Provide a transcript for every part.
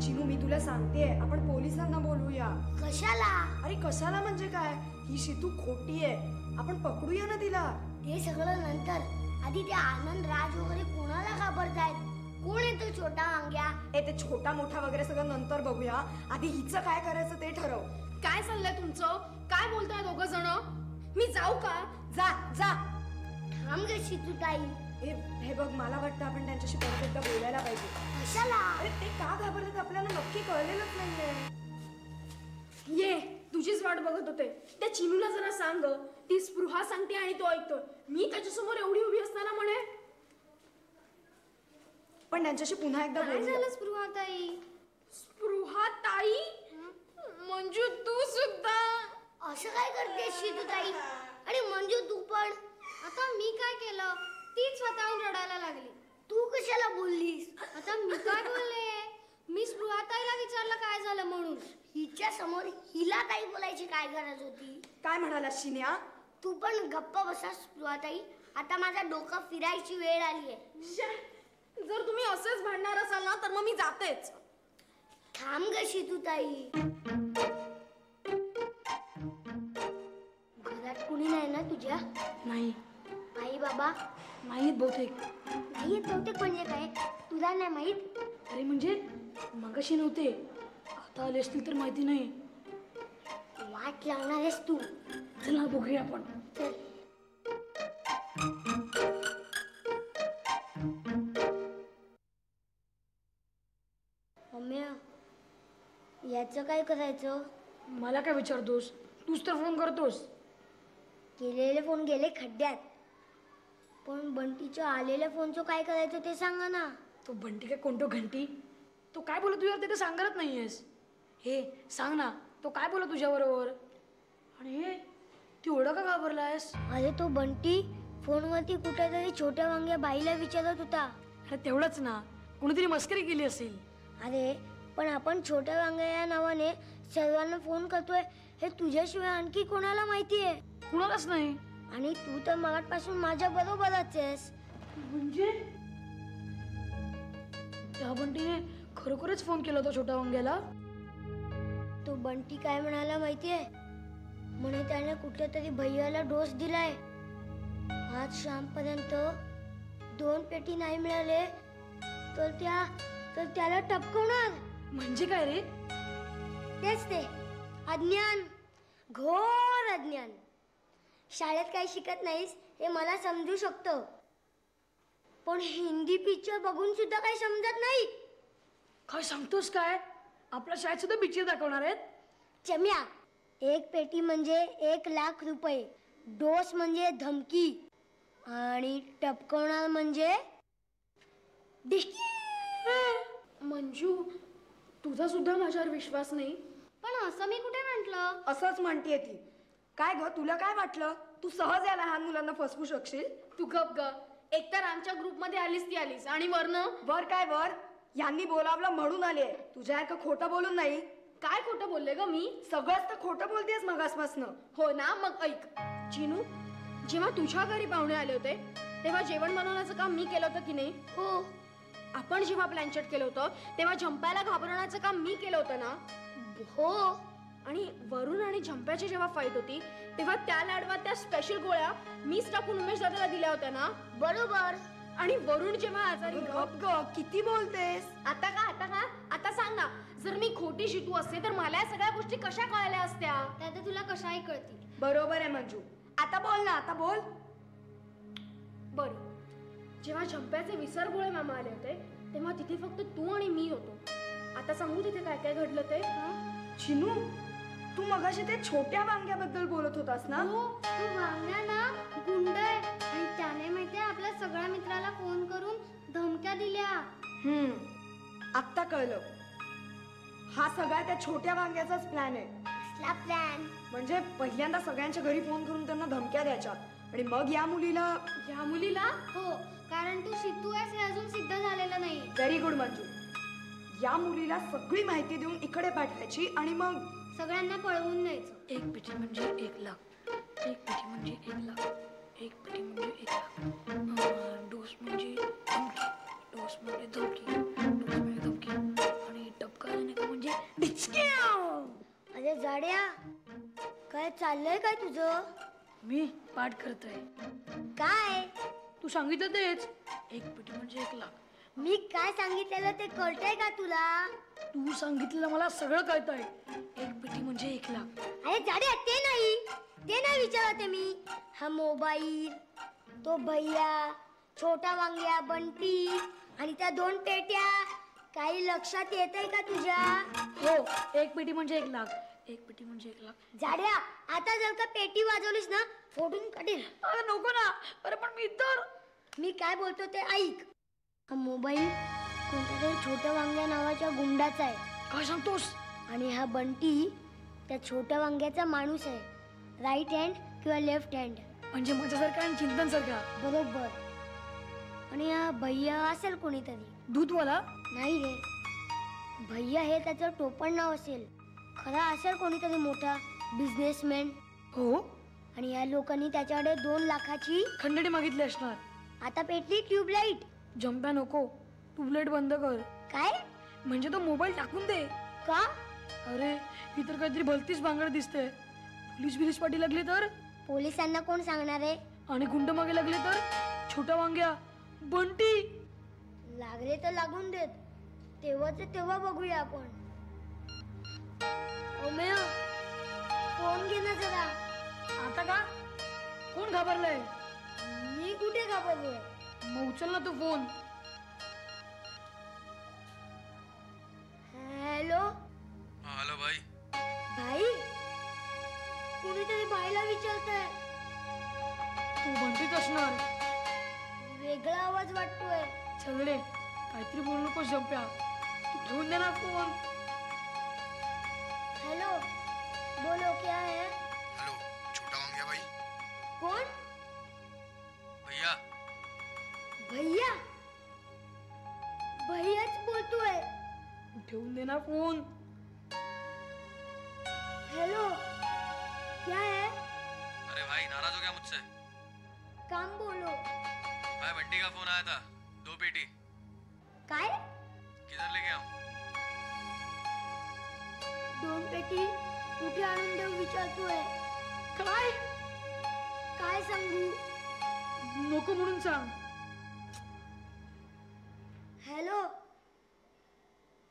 चिनू मी तुला सांगतेय, आपण पोलिसांना बोलूया. कशाला? अरे कशाला म्हणजे काय, ही शितू खोटी आहे, आपण पकडूया ना तिला. ते सगळं नंतर. आधी ते आनंद राज वगैरे कोणाला घाबरतायत? कोण येतो छोटा वांग्या? ते छोटा मोठा वगैरे सगळं नंतर बघूया, आधी हिचं काय करायचं ते ठरव. काय चाललंय तुमचं? काय बोलताय दोघं जण? मी जाऊ का? जा जा. थांब ग शितूताई. हे बघ, मला वाटतं आपण त्यांच्याशी परत एकदा बोलायला पाहिजे. कशाला? अरे ते का घाबरतात आपल्याला नक्की कळलेलंच नाहीये. ये, तुझीच वाट बघत होते. त्या चिनूला जरा सांग, ती स्पृहा सांगते आणि तो ऐकतोय. मी त्याच्यासमोर एवढी उभी असताना म्हणे. पण त्यांच्याशी पुन्हा एकदा काय झालं स्पृहाताई? स्पृहाताई? मंजू तू सुद्धा असं काय करते शितूताई? आणि मंजू तू पण. आता मी काय केलं? ती स्वतःहून रडायला लागली. तू कशाला बोललीस? आता मी काय बोलले? मी स्पृहाताईला विचारलं काय झालं म्हणून. हिच्या समोर हिला ताई बोलायची काय गरज होती? काय म्हणाला शिन्या? तू पण गप्प बसा स्पृहाताई. आता माझा डोकं फिरायची वेळ आली आहे. जर तुम्ही असेच भांडणार असाल ना तर मग मी जातेच. थांब ग शितूताई. घरात कुणी नाही ना तुझ्या? नाही. आई बाबा? नाहीत बहुतेक. नाहीत बहुतेक म्हणजे काय? तुला नाही माहित? अरे म्हणजे मगाशी नव्हते, आता आले असतील तर माहिती नाही. वाट लावणार आहेस तू? चला बघूया आपण. चल. मम्मी, याचं काय करायचं? मला काय विचारतोस? तूच तर फोन करतोस. केलेले फोन गेले खड्ड्यात. पण बंटीच्या आलेल्या फोनचं काय करायचं ते सांगा ना. तो बंटी काय कोणतो घंटी? तो काय बोलत तुझ्या ते सांगत नाहीयेस. हे सांग ना, तो काय बोलत तुझ्या बरोबर? आणि हे तू एवढं का घाबरलायस? अरे तो बंटी फोनवरती कुठेतरी छोट्या वांग्या बाईला विचारत होता. अरे तेवढंच ना, कोणीतरी मस्करी केली असेल. अरे पण आपण छोट्या वांग्या या नावाने सर्वांना फोन करतोय हे तुझ्याशिवाय आणखी कोणाला माहिती आहे? कुणालाच नाही. आणि तू तर मगापासून माझ्या बरोबरच आहेस. म्हणजे त्या बंटीने खरोखरच फोन केला होता छोट्या वांग्याला? तो बंटी काय म्हणाला माहितीये? म्हणे त्याने कुठल्या तरी भैयाला डोस दिलाय. आज शामपर्यंत 2 पेटी नाही मिळाले तर त्याला टपकवणार. म्हणजे काय रे? तेच ते, अज्ञान, घोर अज्ञान. शाळेत काही शिकत नाहीस हे मला समजू शकतो, पण हिंदी पिक्चर बघून सुद्धा काही समजत नाही. काय सांगतोस काय? आपल्या शाळेत सुद्धा पिक्चर दाखवणार आहेत? चम्या, 1 पेटी म्हणजे 1,00,000 रुपये. डोस म्हणजे धमकी आणि टपकवणार म्हणजे डिस्की. मंजू, तुझा सुद्धा माझ्यावर विश्वास नाही. पण असं मी कुठे म्हंटल? असंच म्हणतीये ती. काय ग, तुला काय वाटलं तू सहज या लहान मुलांना फसवू शकशील? तू गप ग. एकतर आमच्या ग्रुपमध्ये आलीस ती आलीस आणि वर काय वर? यांनी बोलावलं म्हणून आले. तुझ्यासारखं खोटं बोलून नाही. काय खोटं बोलले ग मी? सगळंच तर खोटं बोलतेस मगासपासनं. हो ना, मग ऐक. चिनू, जेव्हा तुझ्या घरी पाहुणे आले होते तेव्हा जेवण बनवण्याचं काम मी केलं होतं की नाही? हो. आपण जेव्हा प्लॅनचेट केलं होतं तेव्हा झंप्याला घाबरवण्याचं काम मी केलं होतं ना? हो. आणि वरुण आणि झंप्याची जेव्हा फाईट होती तेव्हा त्या लाडवात त्या स्पेशल गोळ्या मीच टाकून उमेश दादाला दिल्या होत्या ना? बरोबर. आणि वरुण जेव्हा आजारी गप ग, किती बोलतेस? आता सांग ना, जर मी खोटी शितू असते तर मला या सगळ्या गोष्टी कशा कळल्या असत्या? त्या तुला कशाही कळतील. बरोबर आहे मंजू. आता बोल ना, आता बोल. बरं, जेव्हा झंप्याचे विसरगोळे मामा आले होते तेव्हा तिथे फक्त तू आणि मी होतो. आता सांगू तिथे काय काय घडलं ते? चिनू, तू मगाशी ते छोट्या वांग्याबद्दल बोलत होतास ना? हो, तो वांग्या ना गुंड आहे आणि त्याने माहितीये आपल्या सगळ्या मित्राला फोन करून धमक्या दिल्या. आत्ता कळलं. हा सगळा त्या छोट्या वांग्याचाच प्लॅन आहे. कसला प्लॅन? म्हणजे पहिल्यांदा सगळ्यांच्या घरी फोन करून त्यांना धमक्या द्यायच्या आणि मग या मुलीला. हो, कारण तू शितू आहेस हे अजून सिद्ध झालेलं नाही. Very good Manju. या मुलीला सगळी माहिती देऊन इकडे पाठवायची आणि मग सगळ्यांना पळवून न्यायचं. 1 पेटी म्हणजे 1,00,000, 1 पेटी म्हणजे 1,00,000, 1 पेटी म्हणजे 1,00,000, डोस म्हणजे धमकी, डोस म्हणजे धमकी, डोस म्हणजे धमकी आणि टपका डिचक्याव. अरे जाड्या, काय चाललंय काय तुझं? मी पाठ करतोय. काय? तू सांगितलं तेच. एक पेटी म्हणजे 1 लाख. मी काय सांगितलेलं ते कळतंय का तुला? तू सांगितलेलं मला सगळं कळतंय. एक पेटी म्हणजे 1 लाख. अरे जाड्या, ते नाही विचारते मी. हा मोबाईल, तो भैया, छोटा वांग्या, बंटी आणि त्या 2 पेट्या काही लक्षात येतंय का तुझ्या? हो, एक पेटी म्हणजे 1 लाख. एक पेटी म्हणजे 1 लाख. जाड्या, आता जर का पेटी वाजवलीस ना, फोडून काढीन. अरे नको ना. अरे पण मी तर. मी काय बोलतो ते ऐक. हा मोबाईल कोणत्या तरी छोट्या वांग्या नावाच्या गुंडाचा आहे. काय सांगतोस? आणि हा बंटी त्या छोट्या वांग्याचा माणूस आहे. राईट हँड किंवा लेफ्ट हँड. म्हणजे माझ्यासारखा आणि चिंतन सारखा. बरोबर. आणि हा भैया असेल कोणीतरी. दूधवाला? नाही रे, भैया हे त्याचं टोपण नाव असेल. खरा असेल कोणीतरी मोठा बिझनेसमॅन. हो. आणि या लोकांनी त्याच्याकडे 2 लाखाची खंडणी मागितली असणार. आता पेटली ट्यूबलाईट. जंप्या नको. ट्यूबलाईट बंद कर. काय? म्हणजे तो मोबाईल टाकून दे. का? अरे ही तर काहीतरी भलतीच भांगड दिसते. पोलीस पाठी लागले तर? पोलिसांना कोण सांगणार आहे? आणि गुंड मागे लागले तर? छोटा वांग्या, बंटी. लागले तर लागून देत. तेव्हा बघूया आपण. ओमेय, फोन घे ना जरा. आता का? कोण घाबरलाय? मी कुठे घाबरलोय? मग उचल ना तू फोन. हॅलो. हॅलो भाई. भाई? कुणीतरी बाईला विचारतंय. तू बंटीच असणार. वेगळा आवाज वाटतोय. चल रे, काहीतरी बोलू नकोस जंप्या. तू ठेवून दे ना फोन. हेलो, बोलो क्या है? हेलो, छोटा वांग्या भाई. कौन? भैया. भैया? भैयाच बोलतोय. तू ठेवून दे ना फोन. हेलो, क्या है? अरे भाई, नाराज हो गया मुझसे? काम बोलो. भाई, बंटी का फोन आया था. 2 पेटी. काय? किधर लेके आऊं? 2 पेटी कुठे आणून देऊ विचारतोय. काय? काय सांगू? नको म्हणून सांग. हॅलो,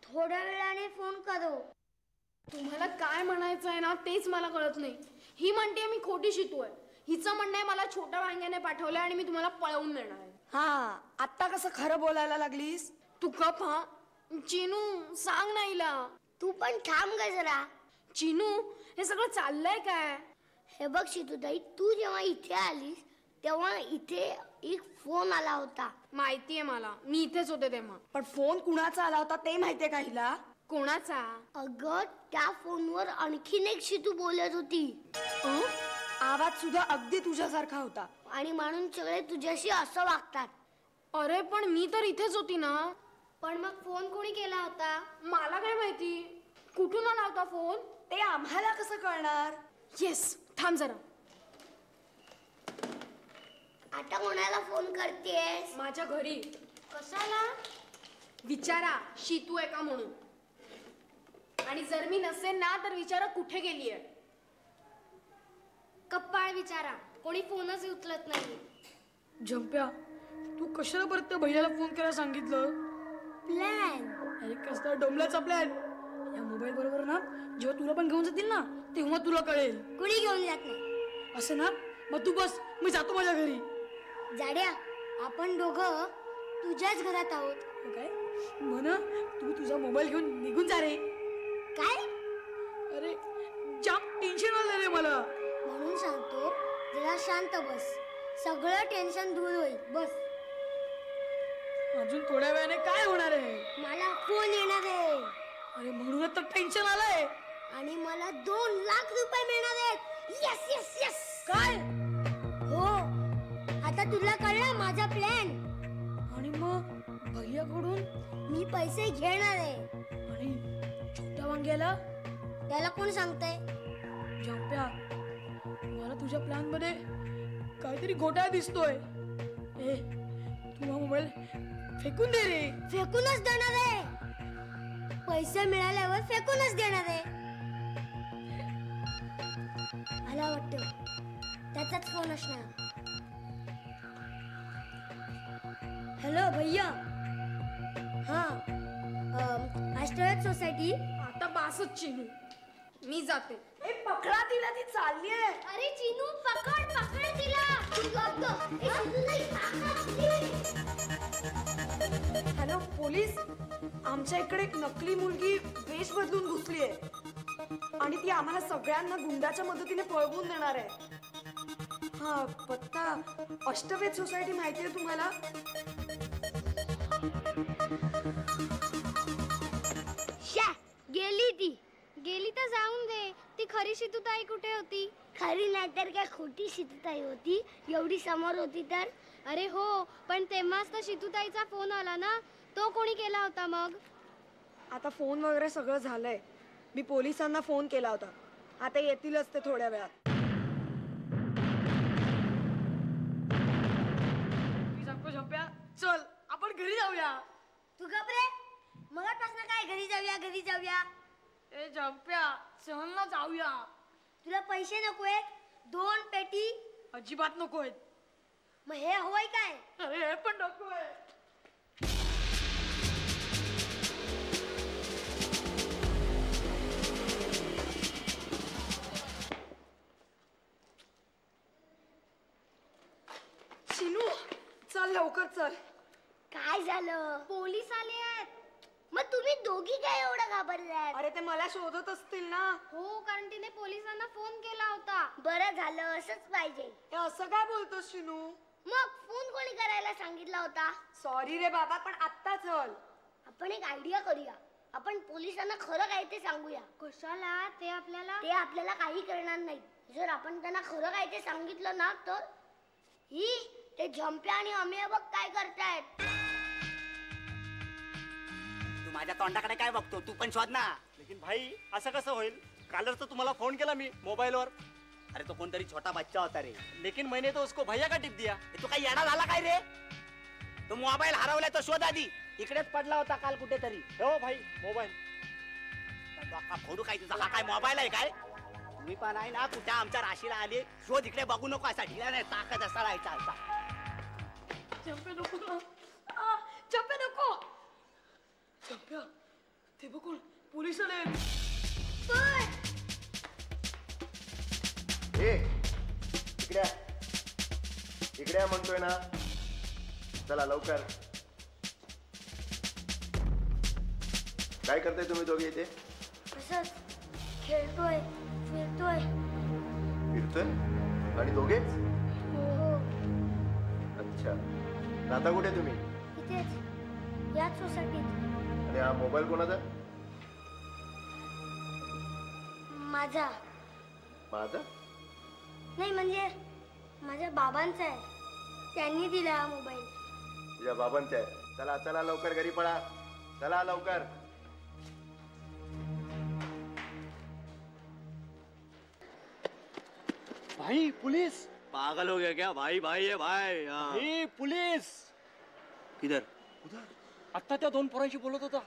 थोड्या वेळाने फोन करो. तुम्हाला काय म्हणायचं आहे ना तेच मला कळत नाही. ही म्हणते मी खोटी शितू आहे. हिचं म्हणणं आहे मला छोट्या वांग्याने पाठवलंय आणि मी तुम्हाला पळवून नेणार आहे. हा, आता कसं खरं बोलायला लागलीस? तू गप हा. चिनू, सांग ना हिला. तू पण थांब ग जरा. चिनू, हे सगळं चाललंय काय? हे बघ शितूताई, तू जेव्हा इथे आलीस तेव्हा इथे एक फोन आला होता. माहितीये मला, मी इथेच होते तेव्हा. पण फोन कुणाचा आला होता ते माहितीये का हिला? कोणाचा? अगं, त्या फोनवर आणखीन एक शितू बोलत होती. आवाज सुद्धा अगदी तुझ्यासारखा होता. आणि म्हणून सगळे तुझ्याशी असं वागतात. अरे पण मी तर इथेच होती ना. पण मग फोन कोणी केला होता? मला काय माहिती. कुठून आला होता फोन? ते आम्हाला कसं कळणार? येस, थांब जरा. आता कोणाला फोन करतेस? माझ्या घरी. कशाला? विचारा शीतू आहे का म्हणून. आणि जर मी नसेल ना तर विचारा कुठे गेलीये. कप्पाळ विचारा, कोणी फोनच उचलत नाही. जंप्या, तू कशाला परत त्या भैयाला फोन करायला सांगितलं? प्लॅन. अरे कसला डोंबल्याचा प्लॅन. या मोबाईल बरोबर ना जेव्हा तुला पण घेऊन जातील ना तेव्हा तुला कळेल. कुणी घेऊन जात नाही. असं ना, मग तू बस, मी जातो माझ्या घरी. जाड्या, आपण दोघं तुझ्याच घरात आहोत. काय म्हणा? तू तुझा मोबाईल घेऊन निघून जा रे. काय? अरे जाम टेन्शन आलं रे मला. म्हणून सांगतो, जरा शांत बस. सगळं टेन्शन दूर होईल. बस. अजून थोड्या वेळाने काय होणार आहे? मला फोन येणार आहे. अरे म्हणूनच तर टेन्शन आलंय. आणि मला 2 लाख रुपये मिळणार आहेत. Yes yes yes. काय? हो, आता तुला कळलं माझा प्लॅन. आणि मग भैयाकडून मी पैसे घेणार आहे. आणि छोट्या वांग्याला? त्याला कोण सांगतंय? जंप्या, मला तुझ्या प्लॅन मध्ये काहीतरी घोटाळा दिसतोय. ए, तू हा मोबाईल फेकून दे रे. फेकूनच देणार आहे. पैसे मिळाल्यावर फेकूनच देणार आहे. मला वाटतं त्याचाच फोन असणार. हॅलो भैया. हा सोसायटी. आता बासच चिनू, मी जाते. ए पकडा तिला, ती चालली आहे. अरे चिनू पकड पकड तिला. हॅलो पोलीस, आमच्या इकडे एक नकली मुलगी वेश बदलून घुसली आहे आणि ती आम्हाला सगळ्यांना गुंडाच्या मदतीने पळवून देणार आहे. हा पत्ता अष्टवेद सोसायटी माहिती आहे तुम्हाला? गेली तर जाऊन दे. ती खरी शितूताई कुठे होती? खरी नाहीतर काय खोटी शितूताई होती? एवढी समोर होती तर. अरे हो, पण तेव्हाच तर शितूताईचा फोन आला ना. तो कोणी केला होता मग? आता फोन वगैरे सगळं झालंय. मी पोलिसांना फोन केला होता. आता येतीलच ते थोड्या वेळात. चल आपण घरी जाऊया. तू गप्रे. मगापासून काय घरी जाऊया घरी जाऊया. ए जंप्या, चल ना जाऊया. तुला पैसे नकोय? 2 पेटी अजिबात नकोय. मग हे हवंय काय? अरे हे पण नकोय. शिनू चल लवकर चल. काय झालं? पोलीस आले आहेत. मग तुम्ही दोघी काय एवढं घाबरलात? अरे ते मला शोधत असतील ना. हो, कारण तिने पोलिसांना फोन केला होता. बरं झालं, असंच पाहिजे. हे असं काय बोलतोस शिनू? मग फोन कोणी करायला सांगितला होता? सॉरी रे बाबा, पण आत्ता चल. आपण एक आयडिया करूया. आपण पोलिसांना खरं काय ते सांगूया. कशाला? ते आपल्याला काही करणार नाही. जर आपण त्यांना खरं काय ते सांगितलं ना तर ते झंप्या आणि अमेय बघ काय करतायत. तू माझ्या तोंडाकडे काय बघतो? तू पण शोध ना. लेकिन भाई असं कसं होईल? कालच तर तुम्हाला फोन केला मी मोबाईलवर. अरे तो कोणतरी छोटा बच्चा होता रे. लेकिन मैंने तो उसको भैया का टिप दिया. तू काही येडा झाला काय रे? तो मोबाईल हरवलाय तो शोध आधी. इकडेच पडला होता काल कुठेतरी. हो भाई मोबाईल. फोडू काय तुझा? हा काय मोबाईल आहे काय? तुम्ही पण आहे ना कुठे आमच्या राशीला आली. शोध इकडे बघू नको. असा ढिला नाही ताकद असा राहायचा असा. चंप्या नको ना. चंप्या नको. चंप्या ते बघून पोलीस आले. इकडे म्हणतोय ना. चला लवकर. काय करताय तुम्ही दोघे इथे? असंच खेळतोय फिरतोय. फिरतोय आणि दोघेच? हो. अच्छा. राहता कुठे तुम्ही? इथेच याच सोसायटीत. आणि हा मोबाईल कोणाचा? माझा. माझा? नाही म्हणजे माझ्या बाबांचा आहे. त्यांनी दिला हा मोबाईल. तुझ्या बाबांचा आहे. चला चला लवकर घरी पळा. चला लवकर. भाई पुलिस. पागल हो गया क्या? भाई भाई है भाई. भाई पुलिस. किधर? आता त्या 2 पोरांशी बोलत होता.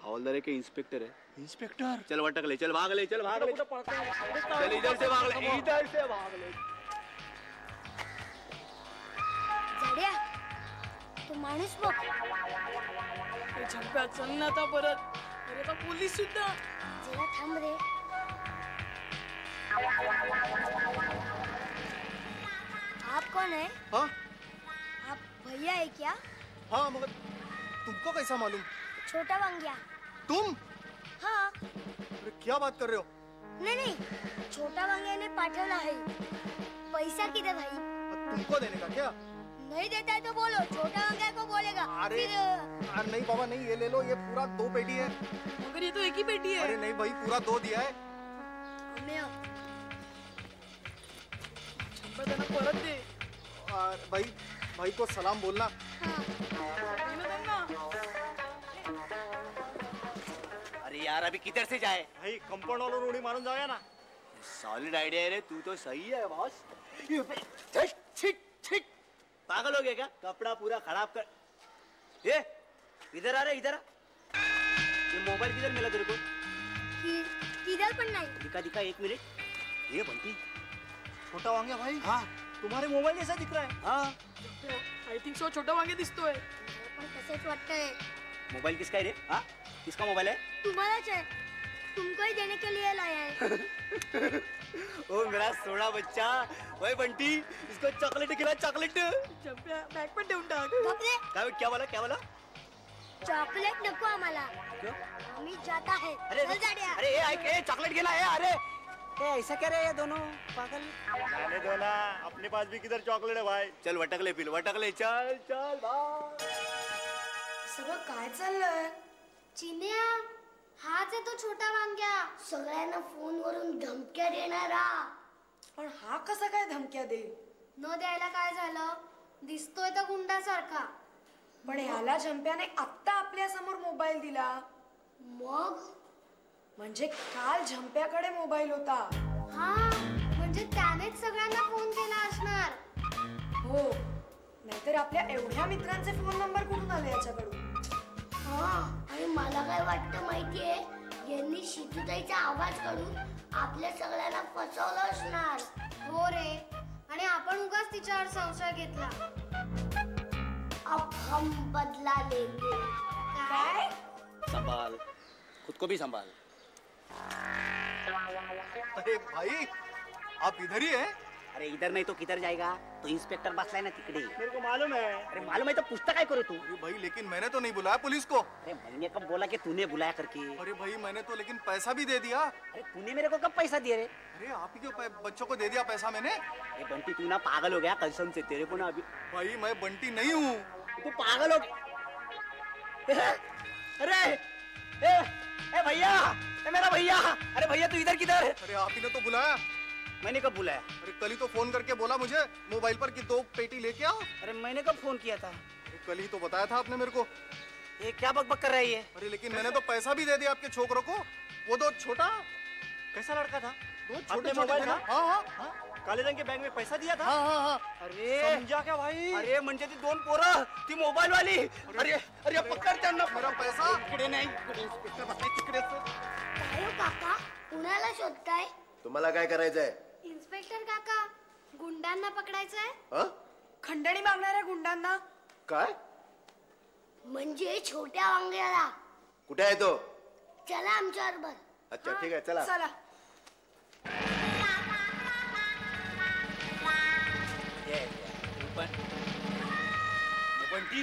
हवालदार है कि इंस्पेक्टर है? इंस्पेक्टर. चल वटक ले. चल भाग ले. चल भाग ले. चल इधर से भाग ले. इधर से भाग ले. झाड्या तू माणूस बघ. चंप्या चल ना आता परत. अरे आता पोलीस सुद्धा. जरा थांब रे. आप कौन है? हाँ आप भैया है क्या? हाँ मगर तुमको कैसा मालूम? छोटा वांग्या. तुम? हाँ. अरे क्या बात कर रहे हो? नहीं छोटा वांग्याने पाठवला है. पैसा किधर भाई? तुमको देने का क्या? नहीं देता है तो बोलो. छोटा वांग्या को बोलेगा. अरे अरे नहीं बाबा नहीं. ये ले लो. ये पूरा 2 पेटी है. मगर ये तो एक ही पेटी है. अरे नहीं भाई पूरा 2 दिया है. चंप्या त्यांना परत दे. भाई भाई को सलाम बोलना. अरे यार अभी किधर से जाए? भाई कंपाउंड वालों उड़ी मारून जाऊया ना. सॉलिड आइडिया है रे. तू तो सही है बॉस. पागल हो गया क्या? कपड़ा पूरा खराब कर. ये इधर आ रे. इधर आ. मोबाइल किधर मिला तेरे को? किधर पण नाही. दिखा दिखा, एक मिनट. ये बंटी, छोटा वांग्या भाई, हाँ तुम्हारे मोबाइल जैसा दिख रहा है. हाँ. आय थिंक सो छोटा वांगे दिसतोय. पण तसंच वाटतंय. मोबाइल किसका है रे? हाँ, किसका मोबाइल है? तुम्हालाच आहे. तुमको ही देने के लिए लाया है. ओ मेरा सोना बच्चा. ओए बंटी, इसको चॉकलेट खिला, चॉकलेट. झंप्या बॅग पण देऊन टाक. गपरे, क्या बोला, क्या बोला? चॉकलेट नको आम्हाला. क्यों? आम्ही जाता है. अरे चल जाड्या. अरे ए चॉकलेट खेला है. अरे ऐसा क्या रे ये दोनों पागल. जाने दो ना, अपने पास भी किधर चॉकलेट है भाई. चल वटकले पिल, वटकले. चल चल भाई. सगळं काय चाललंय? चिन्या, हाच आहे तो छोटा वांग्या. सगळ्यांना फोनवरून धमक्या देणारा. पण हा कसा काय धमक्या देईल? न द्यायला काय झालं? दिसतोय तर गुंडासारखा. पण ह्याला झंप्याने आत्ता आपल्या समोर मोबाईल दिला. मग म्हणजे काल झंप्याकडे मोबाईल होता. हा, म्हणजे त्यानेच सगळ्यांना फोन केला असणार. हो, नाहीतर आपल्या एवढ्या मित्रांचे फोन नंबर कुठून आले याच्याकडून? हा, आणि मला काय वाटतं माहितीये, यांनी शितूताईचा आवाज काढून आपल्या सगळ्यांना फसवलं असणार. हो रे, आणि आपण उगाच तिच्यावर संशय घेतला. अब हम बदला लेंगे. काय? संभाल, खुद को भी संभाल. अरे भाई, आप इधर ही है? अरे इधर नहीं तो किधर जाएगा? तो इंस्पेक्टर बसलाय ना तिकडे. मेरे को मालूम है. अरे मालूम है तो पूछता काय करे तू? अरे भाई, लेकिन मैंने तो नहीं बुलाया पुलिस को. अरे मैंने कब बोला कि तूने बुलाया करके? अरे भाई, मैंने तो लेकिन पैसा भी दे दिया. अरे तूने मेरे को कब पैसा दिया रे? अरे आप ही के बच्चों को दे दिया पैसा मैंने. अरे बंटी, तू ना पागल हो गया कसम से. तेरे को ना अभी भाई, मैं बंटी नहीं हूँ. तू पागल हो गया. अरे ए भैया, ए मेरा भैया. अरे भैया तू इधर किधर? अरे आप ही ने तो बुलाया. मैंने कब बुलाया? अरे कल ही तो फोन करके बोला मुझे मोबाइल पर कि 2 पेटी लेके आओ. अरे मैंने कब फोन किया था? अरे कल ही तो बताया था आपने मेरे को. ये क्या बकबक कर रही है? अरे लेकिन मैंने तो पैसा भी दे दिया आपके छोकरों को. वो दो छोटा कैसा लड़का था? दो छोटे मोबाइल था. हाँ हाँ, काले रंग के बैग में पैसा दिया था. हाँ हाँ हाँ. अरे समझा क्या भाई? अरे म्हणजे ती दोन पोरं, ती मोबाईल वाली. अरे अरे पकड त्यांना. मेरा पैसा इकडे नाही, इकडे इंस्पेक्टर बसलाय तिकडे. काय हो काका, कुणाला शोधताय? तुम्हाला काय करायचंय? इन्स्पेक्टर काका, गुंडांना पकडायचंय. हा? खंडणी मागणाऱ्या गुंडांना. काय? म्हणजे छोट्या वांग्याला. कुठे आहे तो? चला आमच्या बरोबर. अच्छा ठीक आहे, चला. चला. बंटी,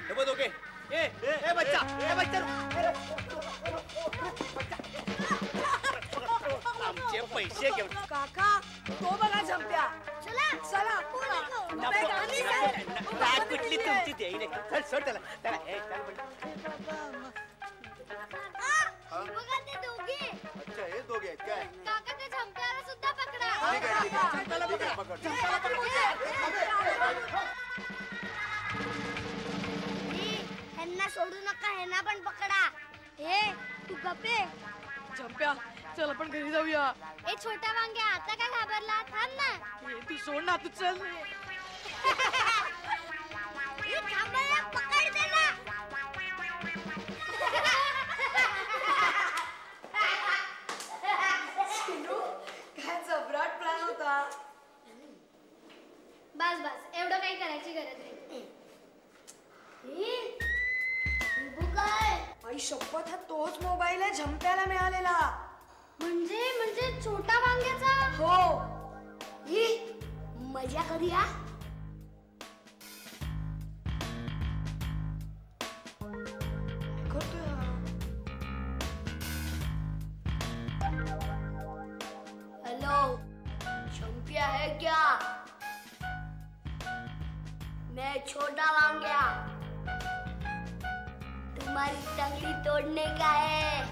हे बघ ओके. ए बच्चा, ए बच्चा. आमचे पैसे घेऊन. काका, तो बघा झंप्या. चला चला. बॅग आम्ही जाऊ. बॅग कुठली तुमची देई नाही. चल सोड त्याला. चला ए चल बंटी. बघा ते दोघे. अच्छा हे दोघे आहेत काय? काका ते झंप्याला सुद्धा पकडा. ठीक आहे ठीक आहे. ठीक आहे, पकड. ह्यांना सोडू नका, ह्यांना पण पकडा. हे तू गप्पे. झंप्या, चल आपण घरी जाऊया. ए छोटा वांग्या, आता काय घाबरला? थांब ना. तू सोड ना, तू चल. हे थांबायला पकड त्याला. काय जबराट प्लॅन होता. बस बस, एवढं काही करायची गरज नाही. काय? आई शपथ, हा तोच मोबाईल आहे झंप्याला मिळालेला. म्हणजे छोटा वांग्याचा. हो. ही मजा करूया. करतोय हा. हेलो, झंपिया है क्या? मैं छोटा वांग्या. तुम्हारी तंगड़ी तोड़ने का है.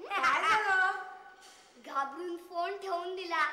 काय झालं? घाबरून फोन ठेवून दिला.